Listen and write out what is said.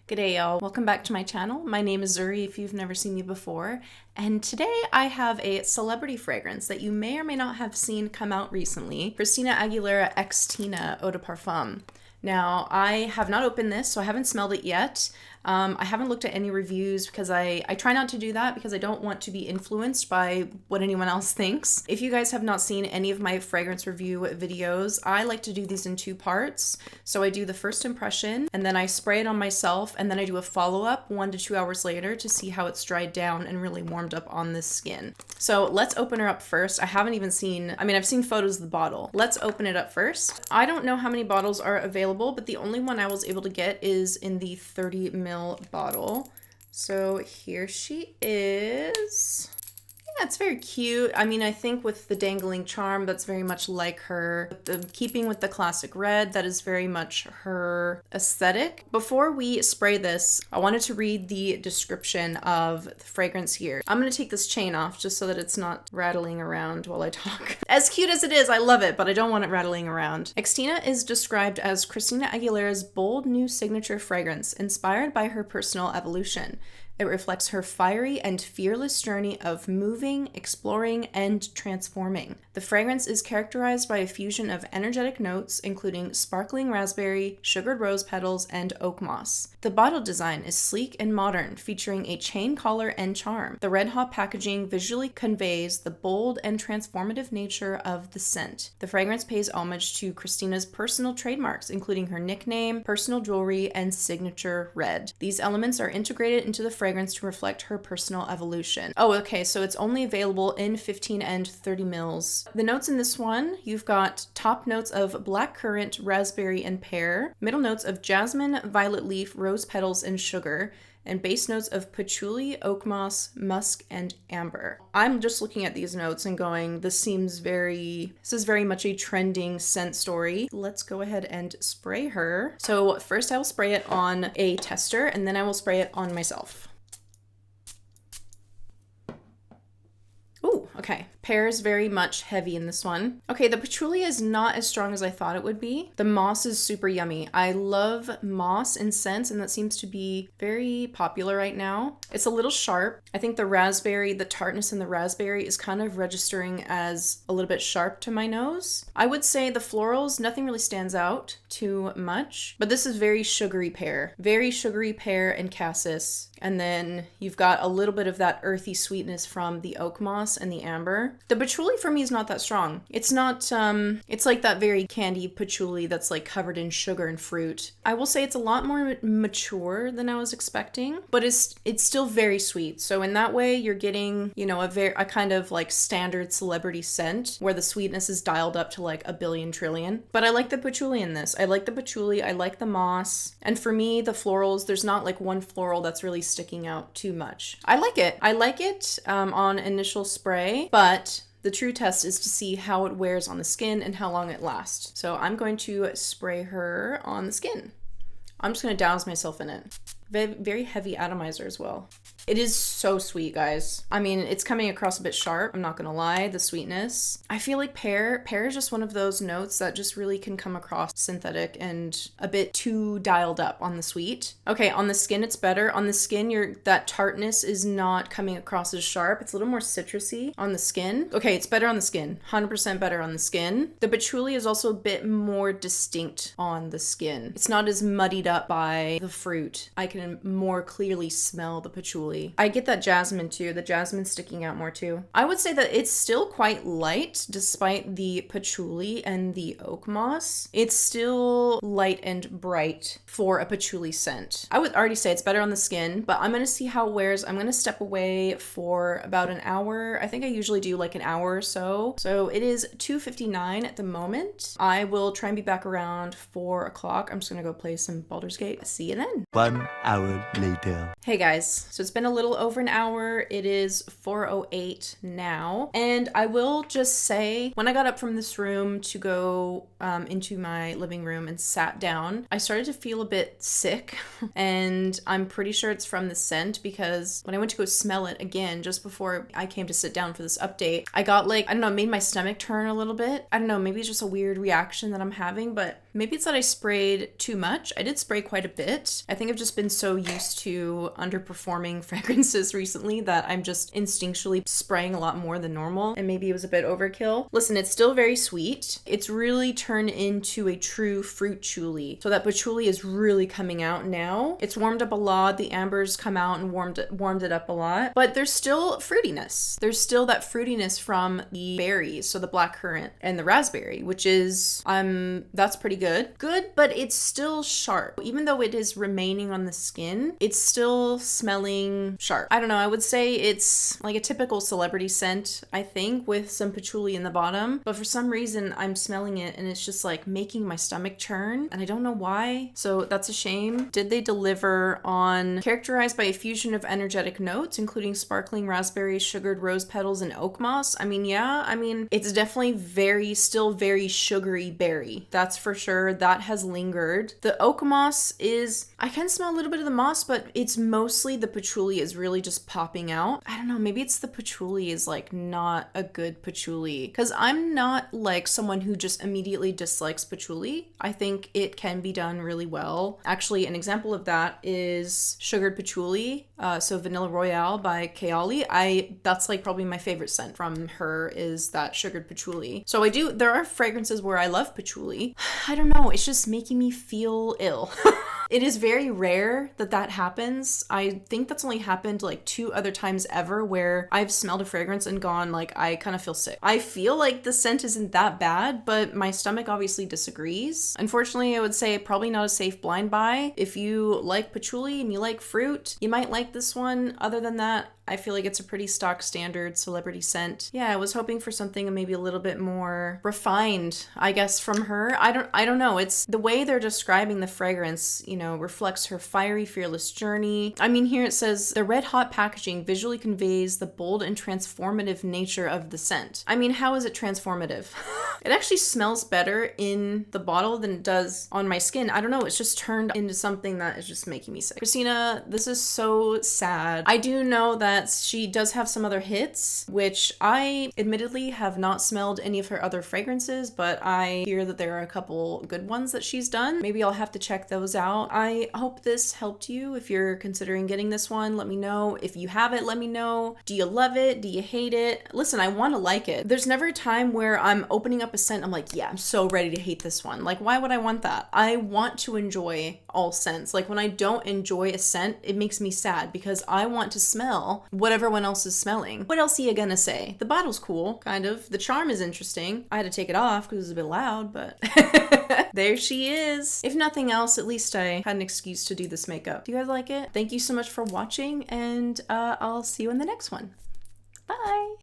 G'day y'all, welcome back to my channel. My name is Zurri if you've never seen me before, and today I have a celebrity fragrance that you may or may not have seen come out recently, CHRISTINA Aguilera XTINA Eau de Parfum. Now, I have not opened this, so I haven't smelled it yet. I haven't looked at any reviews because I try not to do that because I don't want to be influenced by what anyone else thinks. If you guys have not seen any of my fragrance review videos, I like to do these in two parts. So I do the first impression and then I spray it on myself and then I do a follow-up 1 to 2 hours later to see how it's dried down and really warmed up on the skin. So let's open her up first. I haven't even seen, I've seen photos of the bottle. Let's open it up first. I don't know how many bottles are available, but the only one I was able to get is in the 30 ml bottle. So here she is. Yeah, it's very cute. I think with the dangling charm, that's very much like her. Keeping with the classic red, that is very much her aesthetic. Before we spray this, I wanted to read the description of the fragrance here. I'm going to take this chain off just so that it's not rattling around while I talk. As cute as it is, I love it, but I don't want it rattling around. XTINA is described as CHRISTINA Aguilera's bold new signature fragrance, inspired by her personal evolution. It reflects her fiery and fearless journey of moving, exploring, and transforming. The fragrance is characterized by a fusion of energetic notes, including sparkling raspberry, sugared rose petals, and oak moss. The bottle design is sleek and modern, featuring a chain collar and charm. The red-hot packaging visually conveys the bold and transformative nature of the scent. The fragrance pays homage to CHRISTINA's personal trademarks, including her nickname, personal jewelry, and signature red. These elements are integrated into the fragrance to reflect her personal evolution. Oh, okay, so it's only available in 15 and 30 mils. The notes in this one, you've got top notes of blackcurrant, raspberry, and pear, middle notes of jasmine, violet leaf, rose petals, and sugar, and base notes of patchouli, oak moss, musk, and amber. I'm just looking at these notes and going, this is very much a trending scent story. Let's go ahead and spray her. So first I will spray it on a tester, and then I will spray it on myself. Ooh, okay. Pear is very much heavy in this one. Okay, the patchouli is not as strong as I thought it would be. The moss is super yummy. I love moss in scents, and that seems to be very popular right now. It's a little sharp. I think the raspberry, the tartness in the raspberry is kind of registering as a little bit sharp to my nose. I would say the florals, nothing really stands out too much, but this is very sugary pear. Very sugary pear and cassis. And then you've got a little bit of that earthy sweetness from the oak moss and the amber. The patchouli for me is not that strong. It's not, it's like that very candy patchouli that's like covered in sugar and fruit. I will say it's a lot more mature than I was expecting, but it's still very sweet. So in that way, you're getting, you know, a kind of like standard celebrity scent where the sweetness is dialed up to like a billion trillion. But I like the patchouli in this. I like the patchouli, I like the moss. And for me, the florals, there's not like one floral that's really sticking out too much. I like it. I like it on initial spray, but the true test is to see how it wears on the skin and how long it lasts. So I'm going to spray her on the skin. I'm just going to douse myself in it. Very heavy atomizer as well. It is so sweet, guys. It's coming across a bit sharp, I'm not gonna lie, the sweetness. I feel like pear is just one of those notes that just really can come across synthetic and a bit too dialed up on the sweet. Okay, on the skin it's better. On the skin, that tartness is not coming across as sharp. It's a little more citrusy on the skin. Okay, it's better on the skin. 100% better on the skin. The patchouli is also a bit more distinct on the skin. It's not as muddied up by the fruit. I can more clearly smell the patchouli. I get that jasmine too. The jasmine's sticking out more too. I would say that it's still quite light despite the patchouli and the oak moss. It's still light and bright for a patchouli scent. I would already say it's better on the skin, but I'm going to see how it wears. I'm going to step away for about an hour. I think I usually do like an hour or so. So it is 2:59 at the moment. I will try and be back around 4 o'clock. I'm just going to go play some Baldur's Gate. See you then. 1 hour later. Hey guys, so it's been a little over an hour. It is 4:08 now, and I will just say when I got up from this room to go into my living room and sat down, I started to feel a bit sick and I'm pretty sure it's from the scent because when I went to go smell it again just before I came to sit down for this update, I got like, I don't know, it made my stomach turn a little bit. I don't know, maybe it's just a weird reaction that I'm having, but Maybe it's that I sprayed too much. I did spray quite a bit. I think I've just been so used to underperforming fragrances recently that I'm just instinctually spraying a lot more than normal, and maybe it was a bit overkill. Listen, it's still very sweet. It's really turned into a true fruit patchouli. So that patchouli is really coming out now. It's warmed up a lot. The ambers come out and warmed it up a lot, but there's still fruitiness. There's still that fruitiness from the berries, so the blackcurrant and the raspberry, which is that's pretty good, but it's still sharp. Even though it is remaining on the skin, it's still smelling sharp. I don't know, I would say it's like a typical celebrity scent, I think, with some patchouli in the bottom, but for some reason I'm smelling it and it's just like making my stomach churn, and I don't know why, so that's a shame. Did they deliver on characterized by a fusion of energetic notes, including sparkling raspberries, sugared rose petals, and oak moss? I mean, yeah, I mean, it's definitely still very sugary berry. That's for sure. That has lingered. The oak moss is, I can smell a little bit of the moss, but it's mostly the patchouli is really just popping out. I don't know, maybe it's the patchouli is like not a good patchouli, because I'm not like someone who just immediately dislikes patchouli. I think it can be done really well. Actually, an example of that is sugared patchouli. So Vanilla Royale by Kayali. That's like probably my favorite scent from her is that sugared patchouli. So there are fragrances where I love patchouli. I don't know, it's just making me feel ill. It is very rare that happens. I think that's only happened like 2 other times ever where I've smelled a fragrance and gone like, I kind of feel sick. I feel like the scent isn't that bad, but my stomach obviously disagrees. Unfortunately, I would say probably not a safe blind buy. If you like patchouli and you like fruit, you might like this one. Other than that, I feel like it's a pretty stock standard celebrity scent. Yeah, I was hoping for something maybe a little bit more refined, I guess, from her. I don't know. It's the way they're describing the fragrance, reflects her fiery, fearless journey. I mean, here it says the red hot packaging visually conveys the bold and transformative nature of the scent. I mean, how is it transformative? It actually smells better in the bottle than it does on my skin. I don't know. It's just turned into something that is just making me sick. Christina, this is so sad. I do know that she does have some other hits, which I admittedly have not smelled any of her other fragrances, but I hear that there are a couple good ones that she's done. Maybe I'll have to check those out. I hope this helped you. If you're considering getting this one, let me know. If you have it, let me know. Do you love it? Do you hate it? Listen, I want to like it. There's never a time where I'm opening up a scent, I'm like, yeah, I'm so ready to hate this one. Like, why would I want that? I want to enjoy all scents. Like, when I don't enjoy a scent, it makes me sad because I want to smell what everyone else is smelling. What else are you gonna say? The bottle's cool, kind of. The charm is interesting. I had to take it off because it was a bit loud, but there she is. If nothing else, at least I had an excuse to do this makeup. Do you guys like it? Thank you so much for watching, and I'll see you in the next one.